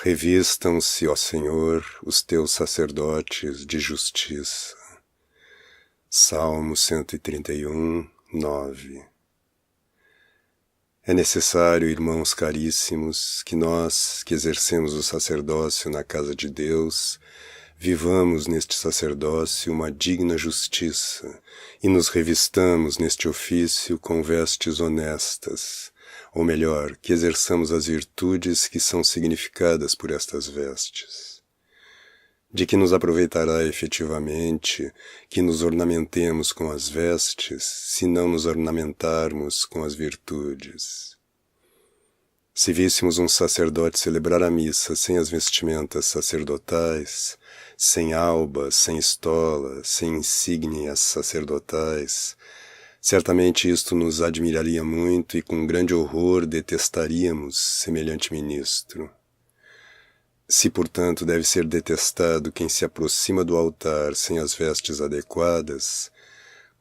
Revistam-se, ó Senhor, os teus sacerdotes de justiça. Salmo 131, 9. É necessário, irmãos caríssimos, que nós, que exercemos o sacerdócio na casa de Deus, vivamos neste sacerdócio uma digna justiça e nos revistamos neste ofício com vestes honestas, ou melhor, que exerçamos as virtudes que são significadas por estas vestes. De que nos aproveitará efetivamente que nos ornamentemos com as vestes, se não nos ornamentarmos com as virtudes? Se víssemos um sacerdote celebrar a missa sem as vestimentas sacerdotais, sem alba, sem estola, sem insígnias sacerdotais, certamente isto nos admiraria muito e com grande horror detestaríamos semelhante ministro. Se, portanto, deve ser detestado quem se aproxima do altar sem as vestes adequadas,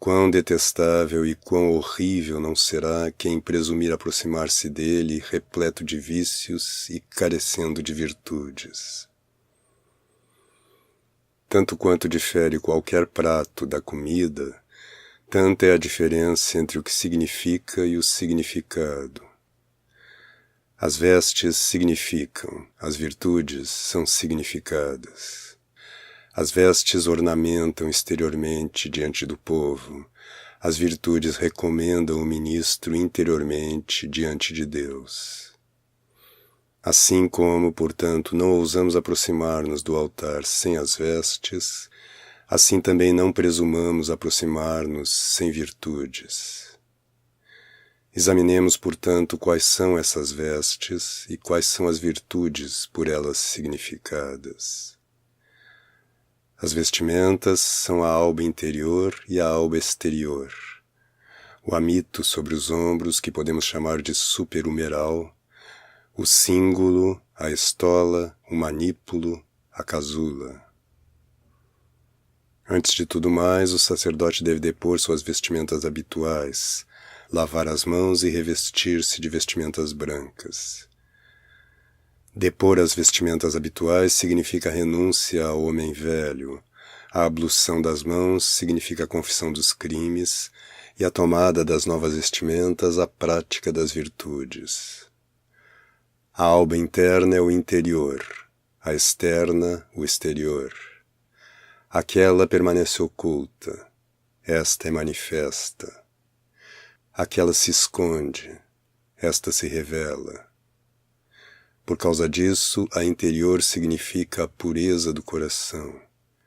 quão detestável e quão horrível não será quem presumir aproximar-se dele repleto de vícios e carecendo de virtudes. Tanto quanto difere qualquer prato da comida, tanta é a diferença entre o que significa e o significado. As vestes significam, as virtudes são significadas. As vestes ornamentam exteriormente diante do povo, as virtudes recomendam o ministro interiormente diante de Deus. Assim como, portanto, não ousamos aproximar-nos do altar sem as vestes, assim também não presumamos aproximar-nos sem virtudes. Examinemos, portanto, quais são essas vestes e quais são as virtudes por elas significadas. As vestimentas são a alba interior e a alba exterior. O amito sobre os ombros, que podemos chamar de superumeral, o cíngulo, a estola, o manípulo, a casula. Antes de tudo mais, o sacerdote deve depor suas vestimentas habituais, lavar as mãos e revestir-se de vestimentas brancas. Depor as vestimentas habituais significa a renúncia ao homem velho, a ablução das mãos significa a confissão dos crimes e a tomada das novas vestimentas a prática das virtudes. A alba interna é o interior, a externa o exterior. Aquela permanece oculta, esta é manifesta. Aquela se esconde, esta se revela. Por causa disso, a interior significa a pureza do coração,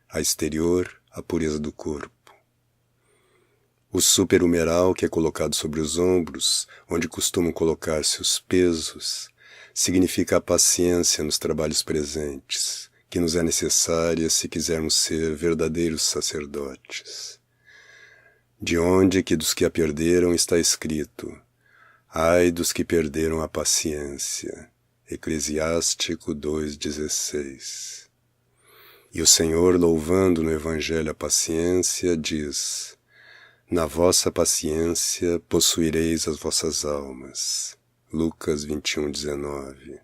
a exterior, a pureza do corpo. O superumeral, que é colocado sobre os ombros, onde costumam colocar-se os pesos, significa a paciência nos trabalhos presentes, que nos é necessária se quisermos ser verdadeiros sacerdotes. De onde que dos que a perderam está escrito: ai dos que perderam a paciência. Eclesiástico 2,16. E o Senhor, louvando no Evangelho a paciência, diz: na vossa paciência possuireis as vossas almas. Lucas 21,19.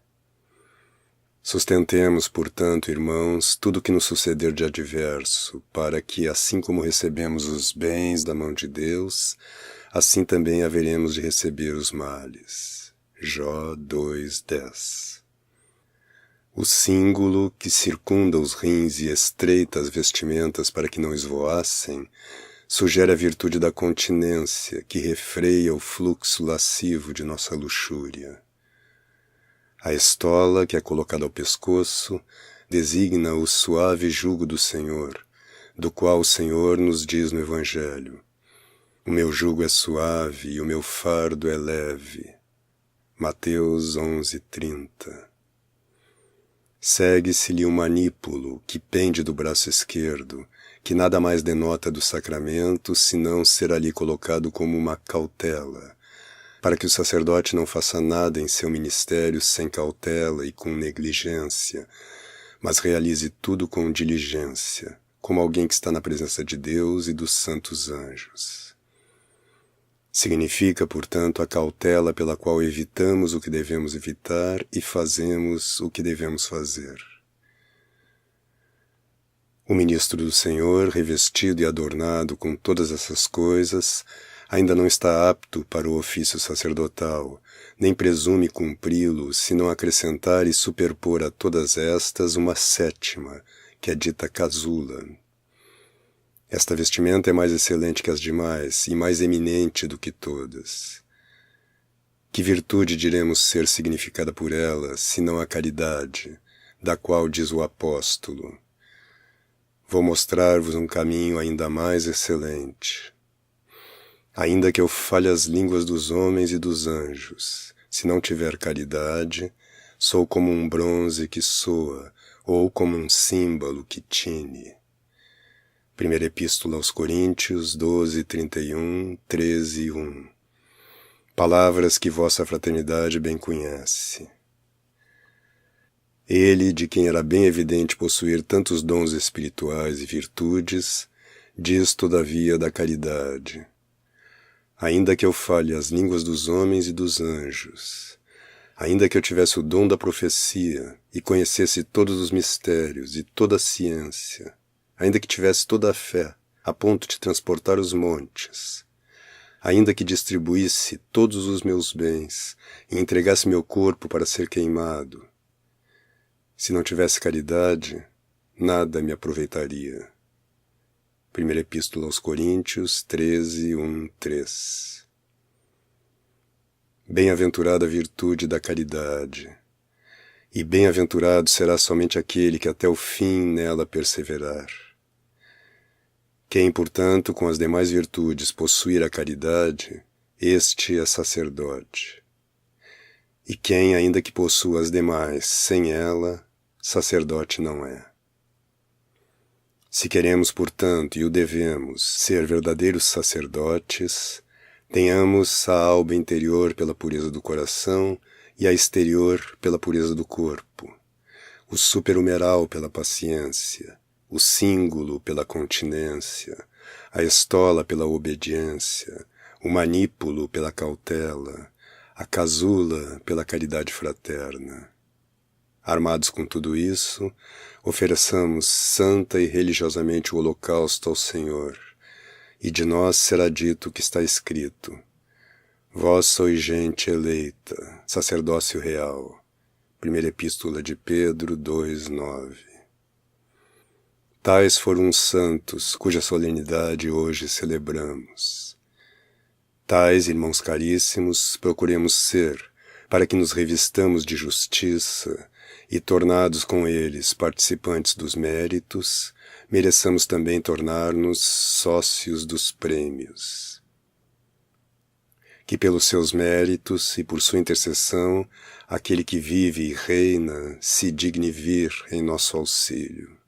Sustentemos, portanto, irmãos, tudo o que nos suceder de adverso, para que, assim como recebemos os bens da mão de Deus, assim também haveremos de receber os males. Jó 2,10. O cíngulo que circunda os rins e estreita as vestimentas para que não esvoassem, sugere a virtude da continência, que refreia o fluxo lascivo de nossa luxúria. A estola, que é colocada ao pescoço, designa o suave jugo do Senhor, do qual o Senhor nos diz no Evangelho: o meu jugo é suave e o meu fardo é leve. Mateus 11:30. Segue-se-lhe o manípulo, que pende do braço esquerdo, que nada mais denota do sacramento, senão ser ali colocado como uma cautela, para que o sacerdote não faça nada em seu ministério sem cautela e com negligência, mas realize tudo com diligência, como alguém que está na presença de Deus e dos santos anjos. Significa, portanto, a cautela pela qual evitamos o que devemos evitar e fazemos o que devemos fazer. O ministro do Senhor, revestido e adornado com todas essas coisas, ainda não está apto para o ofício sacerdotal, nem presume cumpri-lo, se não acrescentar e superpor a todas estas uma sétima, que é dita casula. Esta vestimenta é mais excelente que as demais e mais eminente do que todas. Que virtude diremos ser significada por ela, senão a caridade, da qual diz o apóstolo: vou mostrar-vos um caminho ainda mais excelente. Ainda que eu fale as línguas dos homens e dos anjos, se não tiver caridade, sou como um bronze que soa, ou como um símbolo que tine. Primeira Epístola aos Coríntios, 12, 31, 13, 1. Palavras que vossa fraternidade bem conhece. Ele, de quem era bem evidente possuir tantos dons espirituais e virtudes, diz todavia da caridade: ainda que eu fale as línguas dos homens e dos anjos, ainda que eu tivesse o dom da profecia e conhecesse todos os mistérios e toda a ciência, ainda que tivesse toda a fé, a ponto de transportar os montes, ainda que distribuísse todos os meus bens e entregasse meu corpo para ser queimado, se não tivesse caridade, nada me aproveitaria. Primeira Epístola aos Coríntios, 13, 1, 3. Bem-aventurada a virtude da caridade, e bem-aventurado será somente aquele que até o fim nela perseverar. Quem, portanto, com as demais virtudes possuir a caridade, este é sacerdote. E quem, ainda que possua as demais, sem ela, sacerdote não é. Se queremos, portanto, e o devemos, ser verdadeiros sacerdotes, tenhamos a alba interior pela pureza do coração e a exterior pela pureza do corpo, o superumeral pela paciência, o cíngulo pela continência, a estola pela obediência, o manípulo pela cautela, a casula pela caridade fraterna. Armados com tudo isso, ofereçamos santa e religiosamente o holocausto ao Senhor, e de nós será dito o que está escrito: vós sois gente eleita, sacerdócio real. Primeira Epístola de Pedro 2, 9. Tais foram os santos, cuja solenidade hoje celebramos. Tais, irmãos caríssimos, procuremos ser, para que nos revistamos de justiça e, tornados com eles participantes dos méritos, mereçamos também tornar-nos sócios dos prêmios. Que pelos seus méritos e por sua intercessão, aquele que vive e reina se digne vir em nosso auxílio.